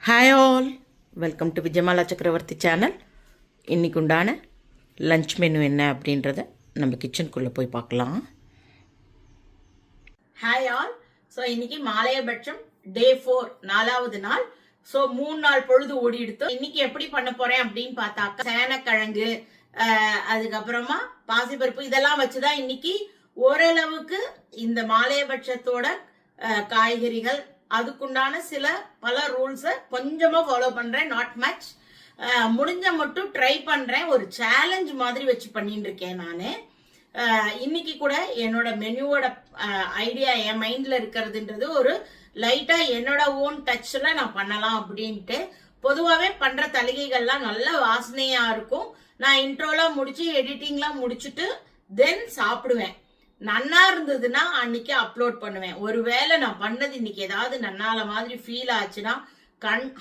Hi all, welcome to Vijayamala சக்கரவர்த்தி channel. இன்றைக்கு உண்டான லஞ்ச் மெனு என்ன அப்படின்றத நம்ம கிச்சனுக்குள்ளே போய் பார்க்கலாம். Hi all. ஸோ இன்னைக்கு மாலையபட்சம் டே 4, 4வது நாள். ஸோ 3 நாள் பொழுது ஓடி எடுத்தோம். இன்னைக்கு எப்படி பண்ண போறேன் அப்படின்னு பார்த்தாக்கா சேனக்கிழங்கு, அதுக்கப்புறமா பாசிப்பருப்பு இதெல்லாம் வச்சுதான் இன்னைக்கு ஓரளவுக்கு இந்த மாலையபட்சத்தோட காய்கறிகள் அதுக்குண்டான பல ரூல்ஸை கொஞ்சமா ஃபாலோ பண்றேன், நாட் மச். முடிஞ்ச மட்டும் ட்ரை பண்றேன். ஒரு சேலஞ்ச் மாதிரி வச்சு பண்ணிட்டு இருக்கேன் நானு. இன்னைக்கு கூட என்னோட மெனுவோட ஐடியா என் மைண்ட்ல இருக்கிறதுன்றது ஒரு லைட்டா என்னோட ஓன் டச்ல நான் பண்ணலாம் அப்படின்ட்டு. பொதுவாகவே பண்ற தலிகைகள்லாம் நல்ல வாசனையா இருக்கும். நான் இன்ட்ரோலாம் முடிச்சு எடிட்டிங்லாம் முடிச்சுட்டு தென் சாப்பிடுவேன். நன்னா இருந்ததுன்னா அன்னைக்கு அப்லோட் பண்ணுவேன். ஒருவேளை நான் பண்ணது இன்னைக்கு ஏதாவது நன்னால மாதிரி ஃபீல் ஆச்சுன்னா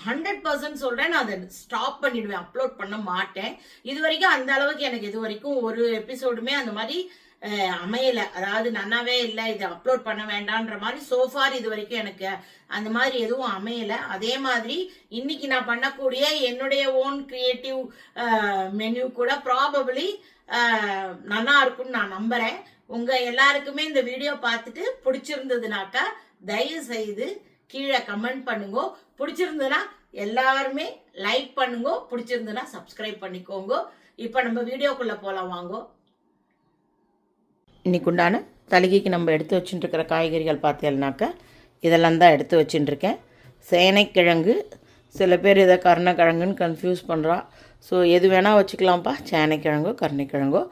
100% சொல்றேன், நான் அதை ஸ்டாப் பண்ணிடுவேன், அப்லோட் பண்ண மாட்டேன். இது வரைக்கும் அந்த அளவுக்கு எனக்கு இது வரைக்கும் ஒரு எபிசோடுமே அந்த மாதிரி அமையல. அதாவது நன்னாவே இல்லை, இதை அப்லோட் பண்ண வேண்டான்ற மாதிரி சோஃபார் இது வரைக்கும் எனக்கு அந்த மாதிரி எதுவும் அமையல. அதே மாதிரி இன்னைக்கு நான் பண்ணக்கூடிய என்னுடைய ஓன் கிரியேட்டிவ் மெனு கூட ப்ராபபிளி நல்லா இருக்கும்னு நான் நம்புறேன். உங்க எல்லாருக்குமே இந்த வீடியோ பார்த்துட்டு பிடிச்சிருந்ததுனாக்கா தயவு செய்து கீழே கமெண்ட் பண்ணுங்க. பிடிச்சிருந்ததுன்னா எல்லாருமே லைக் பண்ணுங்க, பிடிச்சிருந்ததுன்னா சப்ஸ்கிரைப் பண்ணிக்கோங்க. இப்ப நம்ம வீடியோக்குள்ள போலாம் வாங்க. இன்னைக்கு உண்டான தலிகைக்கு நம்ம எடுத்து வச்சுட்டு இருக்கிற காய்கறிகள் பார்த்தீங்கன்னாக்கா இதெல்லாம் தான் எடுத்து வச்சுட்டு இருக்கேன். சேனைக்கிழங்கு, சில பேர் இதை கருணைக்கிழங்குன்னு கன்ஃபியூஸ் பண்ணுறா. ஸோ எது வேணால் வச்சுக்கலாம்ப்பா, சேனைக்கிழங்கோ கருணைக்கிழங்கோ.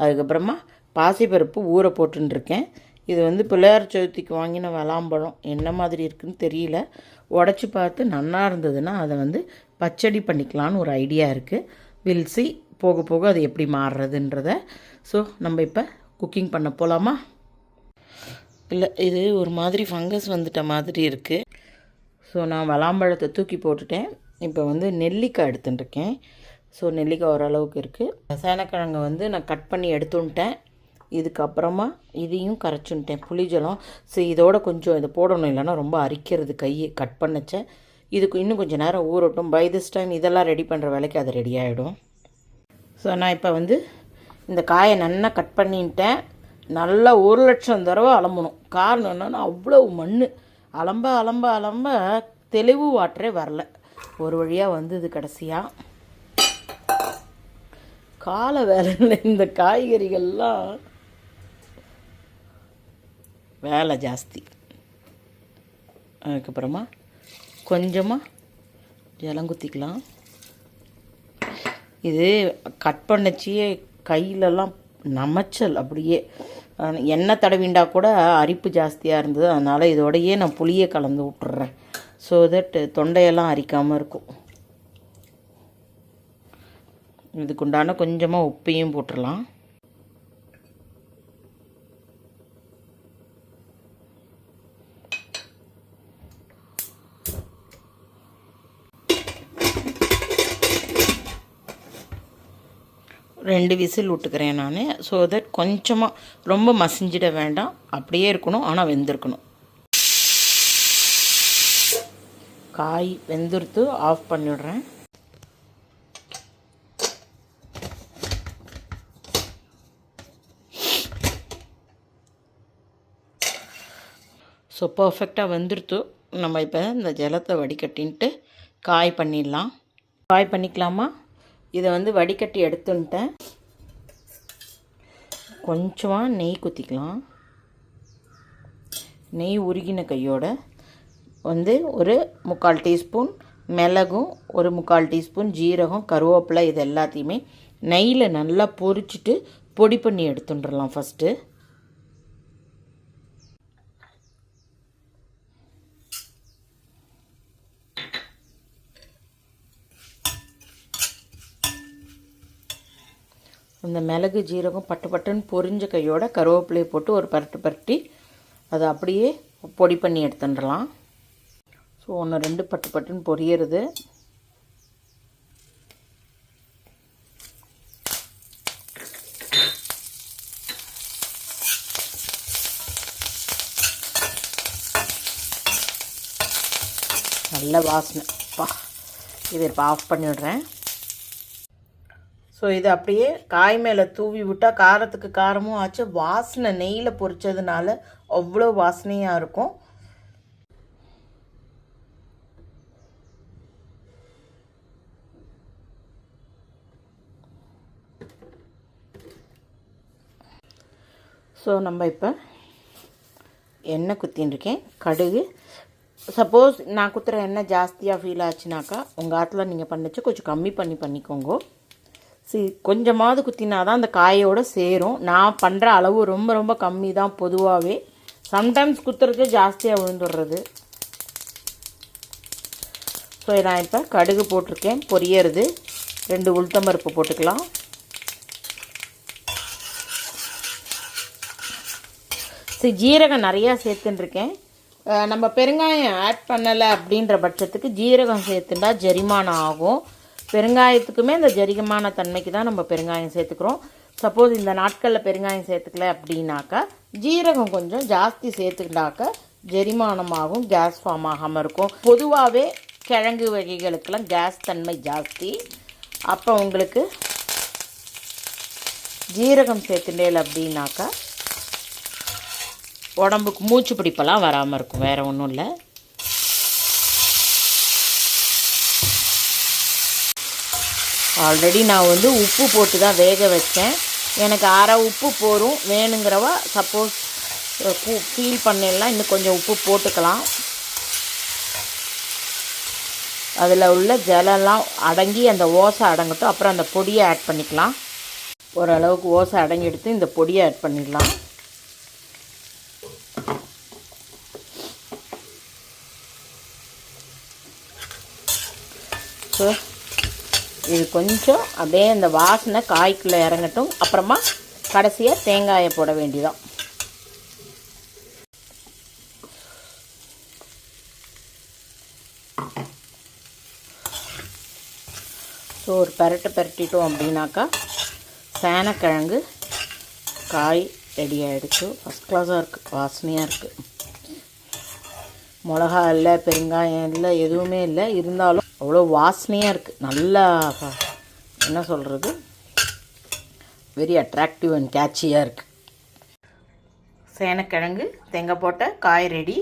அதுக்கப்புறமா பாசிப்பருப்பு ஊற போட்டுருக்கேன். இது பிள்ளையார் சதுர்த்திக்கு வாங்கின விளாம்பழம் என்ன மாதிரி இருக்குன்னு தெரியல. உடச்சி பார்த்து நன்னா இருந்ததுன்னா அதை பச்சடி பண்ணிக்கலான்னு ஒரு ஐடியா இருக்குது. வில்சி போக போக அது எப்படி மாறுறதுன்றத. ஸோ நம்ம இப்போ குக்கிங் பண்ண போகலாமா? இல்லை, இது ஒரு மாதிரி ஃபங்கஸ் வந்துட்ட மாதிரி இருக்குது. ஸோ நான் விளாம்பழத்தை தூக்கி போட்டுட்டேன். இப்போ நெல்லிக்காய் எடுத்துட்டுருக்கேன். ஸோ நெல்லிக்காய் ஓரளவுக்கு இருக்குது. சேனக்கிழங்கை நான் கட் பண்ணி எடுத்துட்டேன். இதுக்கப்புறமா இதையும் கரைச்சுட்டேன் புளிஜலம். சரி, இதோட கொஞ்சம் இதை போடணும், இல்லைன்னா ரொம்ப அரிக்கிறது கையை கட் பண்ணச்சேன். இதுக்கு இன்னும் கொஞ்சம் நேரம் ஊறட்டும். பை திஸ் டைம் இதெல்லாம் ரெடி பண்ணுற வேலைக்கு அது ரெடி ஆகிடும். ஸோ நான் இப்போ இந்த காயை நல்லா கட் பண்ணிட்டேன். நல்லா 1,00,000 தடவை அலம்பணும். காரணம் என்னன்னா அவ்வளோ மண் அலம்ப அலம்ப அலம்ப தெளிவு வாட்டரே வரல. ஒரு வழியாக இது கடைசியாக கால வேலையில் இந்த காய்கறிகள்லாம் வேலை ஜாஸ்தி. அதுக்கப்புறமா கொஞ்சமாக ஜலங்குத்திக்கலாம். இது கட் பண்ணச்சியே கையிலலாம் நமைச்சல், அப்படியே எண்ணெய் தடவிண்டா கூட அரிப்பு ஜாஸ்தியாக இருந்தது. அதனால் இதோடையே நான் புளியை கலந்து விட்டுறேன். ஸோ தட் தொண்டையெல்லாம் அரிக்காமல் இருக்கும். இதுக்குண்டான கொஞ்சமாக உப்பையும் போட்டுடலாம். ரெண்டு விசில் விட்டுக்கிறேன் நான். ஸோ தட் கொஞ்சமாக ரொம்ப மசிஞ்சிட வேண்டாம், அப்படியே இருக்கணும், ஆனால் வெந்திருக்கணும். காய் வெந்துருத்து ஆஃப் பண்ணிவிடுறேன். ஸோ பர்ஃபெக்டாக வெந்துருத்து. நம்ம இப்போ இந்த ஜலத்தை வடிகட்டின்ட்டு காய் பண்ணிடலாம். காய் பண்ணிக்கலாமா? இதை வடிகட்டி எடுத்துன்ட்டேன். கொஞ்சமாக நெய் குத்திக்கலாம். நெய் உருகின கையோட ஒரு 3/4 டீஸ்பூன் மிளகும், ஒரு 3/4 டீஸ்பூன் ஜீரகம், கருவேப்பிலை இது எல்லாத்தையுமே நெய்யில் நல்லா பொரிச்சிட்டு பொடி பண்ணி எடுத்துட்டுடலாம் ஃபஸ்ட்டு. இந்த மிளகு ஜீரகம் பட்டு பட்டுன்னு பொரிஞ்ச கையோட கருவேப்பிலையை போட்டு ஒரு பரட்டு பரட்டி அதை அப்படியே பொடி பண்ணி எடுத்துடலாம். ஸோ 1-2 பட்டு பட்டுன்னு பொரியறது. நல்ல வாசனை, இருக்குப்பா. இதை இப்போ ஆஃப் பண்ணிவிடுறேன். ஸோ இது அப்படியே காய் மேலே தூவி விட்டால் காரத்துக்கு காரமும் ஆச்சு, வாசனை நெய்யில் பொரிச்சதுனால அவ்வளோ வாசனையாக இருக்கும். ஸோ நம்ம இப்போ எண்ணெய் குத்தின்னு இருக்கேன். கடுகு, சப்போஸ் நான் குத்துற எண்ணெய் ஜாஸ்தியாக ஃபீல் ஆச்சுனாக்கா உங்கள் ஆற்றுல நீங்கள் பண்ணிச்சு கொஞ்சம் கம்மி பண்ணிக்கோங்க. கொஞ்சமாவது குத்தினா தான் அந்த காயோடு சேரும். நான் பண்ணுற அளவு ரொம்ப ரொம்ப கம்மி தான் பொதுவாகவே. சம்டைம்ஸ் குத்துறது ஜாஸ்தியாக விழுந்துடுறது. ஸோ நான் இப்போ கடுகு போட்டிருக்கேன், பொரியறது. 2 உளுத்தம்பருப்பு போட்டுக்கலாம். ஜீரகம் நிறையா சேர்த்துட்டுருக்கேன். நம்ம பெருங்காயம் ஆட் பண்ணலை அப்படின்ற பட்சத்துக்கு ஜீரகம் சேர்த்துட்டா ஜெரிமானம் ஆகும். பெருங்காயத்துக்குமே இந்த ஜெரிகமான தன்மைக்கு தான் நம்ம பெருங்காயம் சேர்த்துக்கிறோம். சப்போஸ் இந்த நாட்களில் பெருங்காயம் சேர்த்துக்கல அப்படின்னாக்கா ஜீரகம் கொஞ்சம் ஜாஸ்தி சேர்த்துக்கிட்டாக்கா ஜெரிமானமாகும், கேஸ் ஃபார்ம் ஆகாமல் இருக்கும். பொதுவாகவே கிழங்கு வகைகளுக்கெல்லாம் கேஸ் தன்மை ஜாஸ்தி. அப்போ உங்களுக்கு ஜீரகம் சேர்த்துட்டேல் அப்படின்னாக்கா உடம்புக்கு மூச்சு பிடிப்பெல்லாம் வராமல் இருக்கும். வேறு ஒன்றும் இல்லை. ஆல்ரெடி நான் உப்பு போட்டு தான் வேக வச்சேன். எனக்கு அரை உப்பு போரும். வேணுங்கிறவா சப்போஸ் ஃபீல் பண்ணலாம் இன்னும் கொஞ்சம் உப்பு போட்டுக்கலாம். அதில் உள்ள ஜலம்லாம் அடங்கி அந்த ஓசை அடங்கட்டும். அப்புறம் அந்த பொடியை ஆட் பண்ணிக்கலாம். ஓரளவுக்கு ஓசை அடங்கி எடுத்து இந்த பொடியை ஆட் பண்ணிடலாம். ஸோ இது கொஞ்சம் அப்படியே அந்த வாசனை காய்க்குள்ளே இறங்கட்டும். அப்புறமா கடைசியாக தேங்காயை போட வேண்டியதான். ஸோ ஒரு பரட்டிட்டோம் அப்படின்னாக்கா சேனக்கிழங்கு காய் ரெடி ஆகிடுச்சு. ஃபஸ்ட் கிளாஸாக இருக்குது, வாசனையாக இருக்குது. மிளகா இல்லை, பெருங்காயம் இல்லை, எதுவுமே இல்லை. இருந்தாலும் அவ்வளோ வாசனையாக இருக்குது. நல்லா என்ன சொல்கிறது, வெரி அட்ராக்டிவ் அண்ட் கேட்சியாக இருக்குது. சேனக்கிழங்கு தேங்காய் போட்ட காய் ரெடி.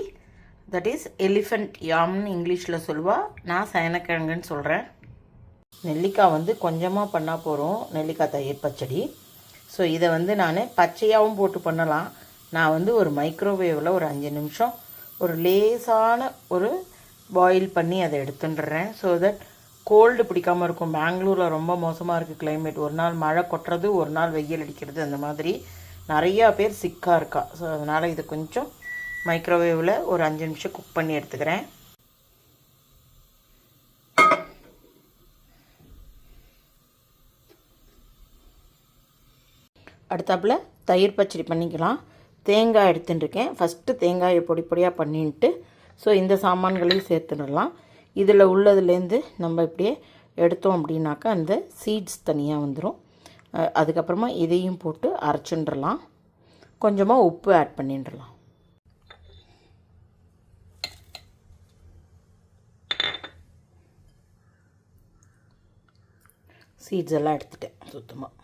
தட் இஸ் எலிஃபண்ட் யாம்னு இங்கிலீஷில் சொல்லுவாள். நான் சேனக்கிழங்குன்னு சொல்கிறேன். நெல்லிக்காய் கொஞ்சமாக பண்ணால் போகிறோம். நெல்லிக்காய் தயிர் பச்சடி. ஸோ இதை நான் பச்சையாகவும் போட்டு பண்ணலாம். நான் ஒரு மைக்ரோவேவில் ஒரு 5 நிமிஷம் ஒரு லேசான ஒரு பாயில் பண்ணி அதை எடுத்துட்டுறேன். ஸோ தட் கோல்டு பிடிக்காமல் இருக்கும். பெங்களூரில் ரொம்ப மோசமாக இருக்குது கிளைமேட். ஒரு நாள் மழை கொட்டுறது, ஒரு நாள் வெயில் அடிக்கிறது, அந்த மாதிரி நிறையா பேர் சிக்காக இருக்கா. ஸோ அதனால் இது கொஞ்சம் மைக்ரோவேவில் ஒரு 5 நிமிஷம் குக் பண்ணி எடுத்துக்கிறேன். அடுத்தாப்பில் தயிர் பச்சடி பண்ணிக்கலாம். தேங்காய் எடுத்துட்டுருக்கேன். ஃபஸ்ட்டு தேங்காயை பொடியாக பண்ணிட்டு ஸோ இந்த சாமான்களையும் சேர்த்துடலாம். இதில் உள்ளதுலேருந்து நம்ம இப்படியே எடுத்தோம் அப்படின்னாக்கா அந்த சீட்ஸ் தனியாக வந்துடும். அதுக்கப்புறமா இதையும் போட்டு அரைச்சுன்றலாம். கொஞ்சமாக உப்பு ஆட் பண்ணிடலாம். சீட்ஸ் எல்லாம் எடுத்துட்டேன் சுத்தமாக.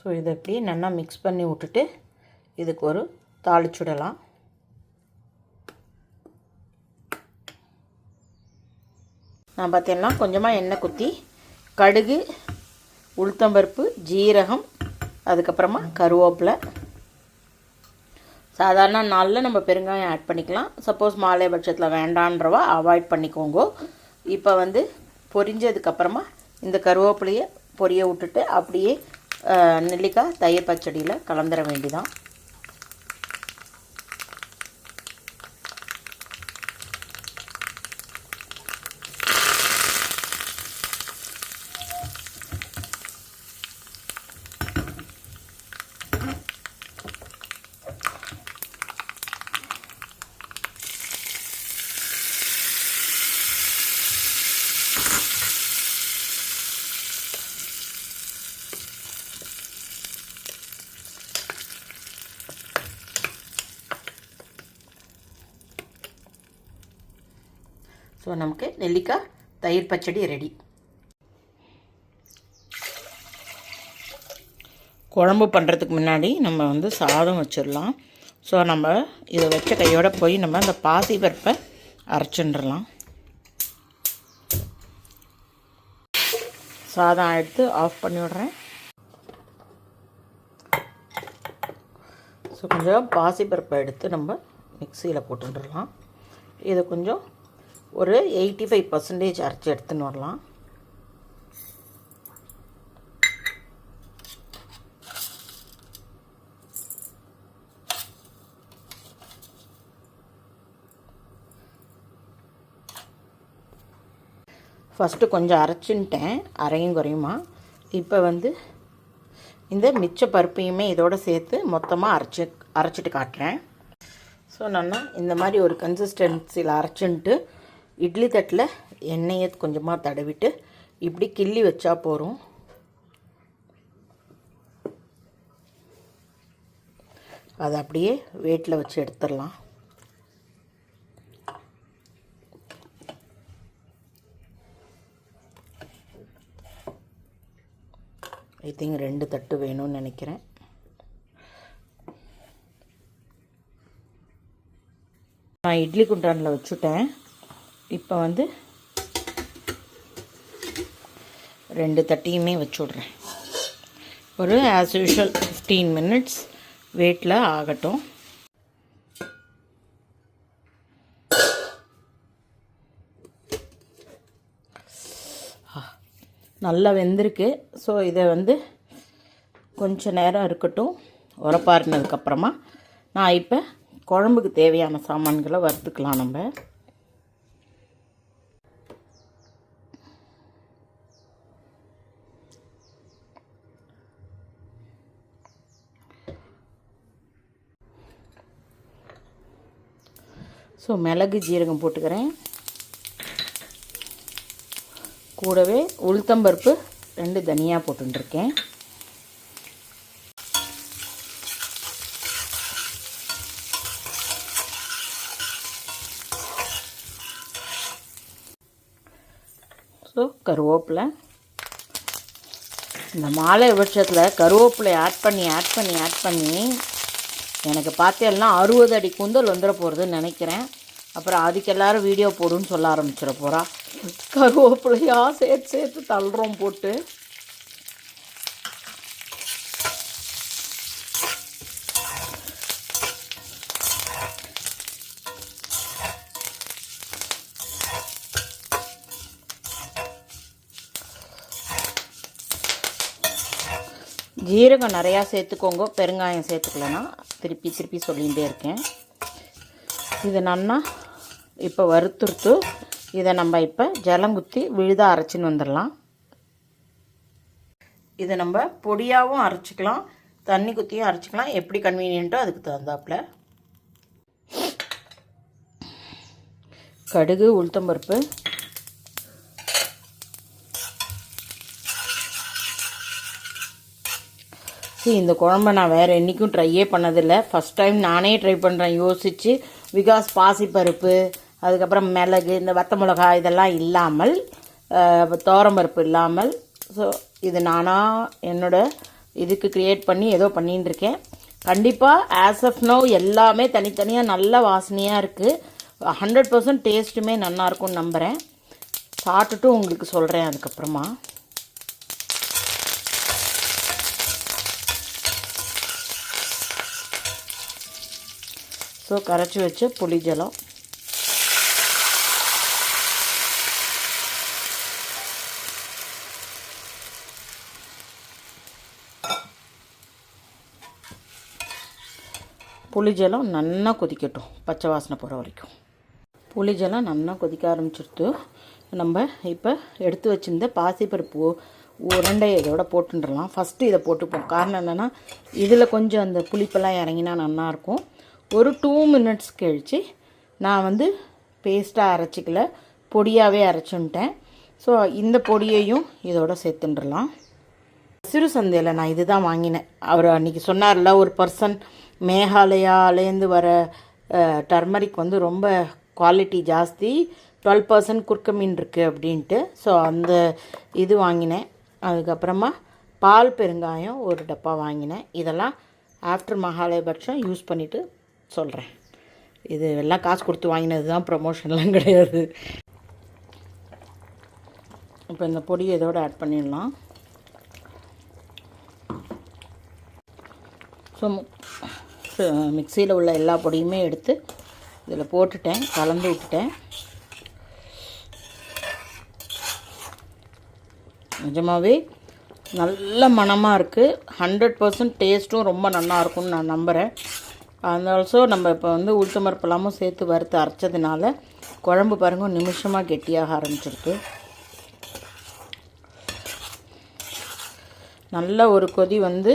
ஸோ இதை அப்படியே நல்லா மிக்ஸ் பண்ணி விட்டுட்டு இதுக்கு ஒரு தாளிச்சுடலாம். நான் பார்த்தீங்கன்னா கொஞ்சமாக எண்ணெய் குத்தி கடுகு, உளுத்தம்பருப்பு, ஜீரகம், அதுக்கப்புறமா கருவேப்பிலை. சாதாரண நாளில் நம்ம பெருங்காயம் ஆட் பண்ணிக்கலாம். சப்போஸ் மாலை பட்சத்தில் வேண்டான்றவா அவாய்ட் பண்ணிக்கோங்க. இப்போ பொரிஞ்சதுக்கப்புறமா இந்த கருவேப்பிலையை பொரிய விட்டுட்டு அப்படியே நெல்லிக்காய் தயிர் பச்சடியில் கலந்துட வேண்டிதான். ஸோ நமக்கு நெல்லிக்காய் தயிர் பச்சடி ரெடி. குழம்பு பண்ணுறதுக்கு முன்னாடி நம்ம வந்து சாதம் வச்சிடலாம். ஸோ நம்ம இதை வச்ச கையோடு போய் நம்ம அந்த பாசி பருப்பை அரைச்சிடலாம். சாதம் எடுத்து ஆஃப் பண்ணி விட்றேன். ஸோ கொஞ்சம் பாசி பருப்பை எடுத்து நம்ம மிக்சியில் போட்டுடலாம். இதை கொஞ்சம் ஒரு 85% அரைச்சி எடுத்துன்னு வரலாம். ஃபஸ்ட்டு கொஞ்சம் அரைச்சின்ட்டேன், அரையும் குறையுமா. இப்போ வந்து இந்த மிச்ச பருப்பையுமே இதோடு சேர்த்து மொத்தமாக அரைச்சிட்டு காட்டுறேன். ஸோ நான் இந்த மாதிரி ஒரு கன்சிஸ்டன்சியில் அரைச்சின்ட்டு இட்லி தட்டில் எண்ணெயை கொஞ்சமாக தடவிட்டு இப்படி கிள்ளி வச்சா போகிறோம். அதை அப்படியே வெயிட்டில் வச்சு எடுத்துடலாம். ஐ திங்க் 2 தட்டு வேணும்னு நினைக்கிறேன். நான் இட்லி குண்டானில் வச்சுட்டேன். இப்போ வந்து 2 தட்டியுமே வச்சு விட்றேன். ஒரு ஆஸ் யூஷுவல் 15 மினிட்ஸ் வெயிட்டில் ஆகட்டும். நல்லா வெந்திருக்கு. ஸோ இதை வந்து கொஞ்சம் நேரம் இருக்கட்டும். உரப்பாரினதுக்கப்புறமா நான் இப்போ குழம்புக்கு தேவையான சாமான்களை வறுத்துக்கலாம். நம்ம ஸோ மிளகு ஜீரகம் போட்டுக்கிறேன். கூடவே உளுத்தம்பருப்பு 2 தனியாக போட்டுருக்கேன். ஸோ கருவேப்பிலை, இந்த மாலை விருட்சத்தில் கருவேப்பிலை ஆட் பண்ணி எனக்கு பார்த்தேன்னா 60 அடி கூந்தல் வந்துட போகிறதுன்னு நினைக்கிறேன். அப்புறம் அதுக்கு எல்லோரும் வீடியோ போடுன்னு சொல்ல ஆரம்பிச்சிட போகிறா. கருவேப்பிலையாக சேர்த்து தள்ளுறோம் போட்டு. ஜீரகம் நிறையா சேர்த்துக்கோங்க, பெருங்காயம் சேர்த்துக்கலன்னா திருப்பி சொல்லிகிட்டே இருக்கேன். இது நன்னா இப்போ வறுத்துருத்து இதை நம்ம இப்போ ஜலங்குத்தி விழுதாக அரைச்சின்னு வந்துடலாம். இதை நம்ம பொடியாகவும் அரைச்சிக்கலாம், தண்ணி குத்தியும் அரைச்சிக்கலாம், எப்படி கன்வீனியன்ட்டோ அதுக்கு தகுந்தாப்புல. கடுகு, உளுத்தம்பருப்பு, இந்த குழம்பை நான் வேறு என்றைக்கும் ட்ரையே பண்ணதில்லை. ஃபஸ்ட் டைம் நானே ட்ரை பண்ணுறேன் யோசித்து. பிகாஸ் பாசிப்பருப்பு, அதுக்கப்புறம் மிளகு, இந்த வத்த மிளகா இதெல்லாம் இல்லாமல், துவரம்பருப்பு இல்லாமல். ஸோ இது நானாக என்னோடய இதுக்கு க்ரியேட் பண்ணி ஏதோ பண்ணின்னு இருக்கேன். கண்டிப்பாக ஆஸ் ஆஃப் நோ எல்லாமே தனித்தனியாக நல்ல வாசனையாக இருக்குது. 100% டேஸ்ட்டுமே நல்லாயிருக்கும்னு நம்புகிறேன். சாப்பிட்டுட்டு உங்களுக்கு சொல்கிறேன் அதுக்கப்புறமா. ஸோ கரைச்சி வச்ச புளி ஜலம், புளிஜலம் நல்லா கொதிக்கட்டும், பச்சை வாசனை போகிற வரைக்கும். புளிஜலம் நல்லா கொதிக்க ஆரம்பிச்சிடுத்து. நம்ம இப்போ எடுத்து வச்சுருந்த பாசிப்பருப்பு உருண்டையை இதோட போட்டுடலாம். ஃபஸ்ட்டு இதை போட்டுப்போம். காரணம் என்னென்னா இதில் கொஞ்சம் அந்த புளிப்பெல்லாம் இறங்கினா நல்லாயிருக்கும். ஒரு 2 மினிட்ஸ் கழித்து நான் வந்து பேஸ்ட்டாக அரைச்சிக்கல, பொடியாகவே அரைச்சுன்ட்டேன். ஸோ இந்த பொடியையும் இதோட சேர்த்துட்டுலாம். சிறு சந்தையில் நான் இது தான் வாங்கினேன். அவர் அன்றைக்கி சொன்னார்ல, ஒரு பர்சன் மேகாலயாலேருந்து வர டர்மரிக் வந்து ரொம்ப குவாலிட்டி ஜாஸ்தி, 12% குறுக்க மீன் இருக்குது அப்படின்ட்டு. ஸோ அந்த இது வாங்கினேன். அதுக்கப்புறமா பால் பெருங்காயம் ஒரு டப்பா வாங்கினேன். இதெல்லாம் ஆஃப்டர் மகாலயபட்சம் யூஸ் பண்ணிவிட்டு சொல்கிறேன். இது எல்லாம் காசு கொடுத்து வாங்கினது தான், ப்ரமோஷன்லாம் கிடையாது. இப்போ இந்த பொடி இதோடு ஆட் பண்ணிடலாம். ஸோ மிக்சியில் உள்ள எல்லா பொடியுமே எடுத்து இதில் போட்டுட்டேன், கலந்து விட்டுட்டேன். நிஜமாகவே நல்ல மணமாக இருக்குது. 100% டேஸ்ட்டும் ரொம்ப நல்லா இருக்கும்னு நான் நம்புகிறேன். அண்ட் ஆல்சோ நம்ம இப்போ வந்து உளுத்தம்பருப்பெல்லாமும் சேர்த்து வறுத்து அரைச்சதுனால குழம்பு பாருங்கள் நிமிஷமாக கெட்டியாக ஆரம்பிச்சிருக்கு. நல்ல ஒரு கொதி வந்து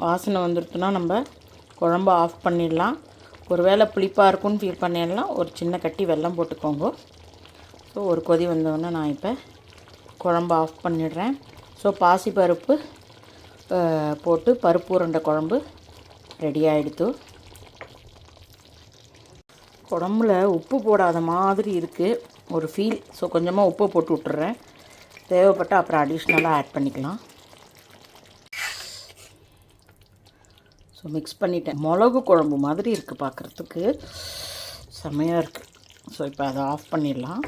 வாசனை வந்துடுச்சுன்னா நம்ம குழம்பு ஆஃப் பண்ணிடலாம். ஒரு வேளை புளிப்பாக இருக்குன்னு ஃபீல் பண்ணிடலாம், ஒரு சின்ன கட்டி வெல்லம் போட்டுக்கோங்க. ஸோ ஒரு கொதி வந்தோடனே நான் இப்போ குழம்பு ஆஃப் பண்ணிடுறேன். ஸோ பாசிப்பருப்பு போட்டு பருப்பு உருண்டை குழம்பு ரெடி ஆகிடுத்து. குழம்புல உப்பு போடாத மாதிரி இருக்குது ஒரு ஃபீல். ஸோ கொஞ்சமாக உப்பு போட்டு விட்டுறேன். தேவைப்பட்ட அப்புறம் அடிஷ்னலாக ஆட் பண்ணிக்கலாம். ஸோ மிக்ஸ் பண்ணிட்டேன். மிளகு குழம்பு மாதிரி இருக்குது பார்க்குறதுக்கு, செம்மையாக இருக்குது. ஸோ இப்போ அதை ஆஃப் பண்ணிடலாம்.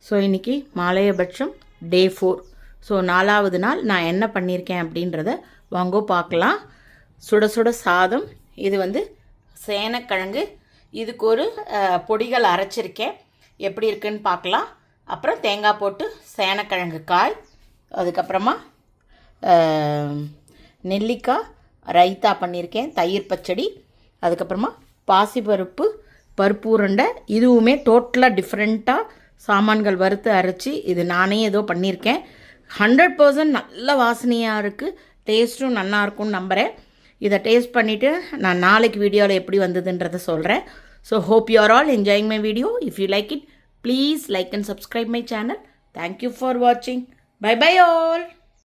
ஸோ இன்றைக்கி மாலையபட்சம் டே 4. ஸோ 4வது நாள் நான் என்ன பண்ணியிருக்கேன் அப்படின்றத வாங்கோ பார்க்கலாம். சுட சுட சாதம், இது வந்து சேனக்கிழங்கு, இதுக்கு ஒரு பொடிகள் அரைச்சிருக்கேன், எப்படி இருக்குன்னு பார்க்கலாம். அப்புறம் தேங்காய் போட்டு சேனக்கிழங்கு காய், அதுக்கப்புறமா நெல்லிக்காய் ரைத்தா பண்ணியிருக்கேன், தயிர் பச்சடி, அதுக்கப்புறமா பாசிப்பருப்பு பருப்பு உருண்டை. இதுவுமே டோட்டலாக டிஃப்ரெண்ட்டாக சாமான்கள் வறுத்து அரைச்சி இது நானே ஏதோ பண்ணியிருக்கேன். 100% நல்ல வாசனையாக இருக்குது, டேஸ்ட்டும் நல்லா இருக்கும்னு நம்புகிறேன். இதை டேஸ்ட் பண்ணிவிட்டு நான் நாளைக்கு வீடியோவில் எப்படி வந்ததுன்றதை சொல்கிறேன். So hope you are all enjoying my video. If you like it, please like and subscribe my channel. Thank you for வாட்சிங். Bye bye all.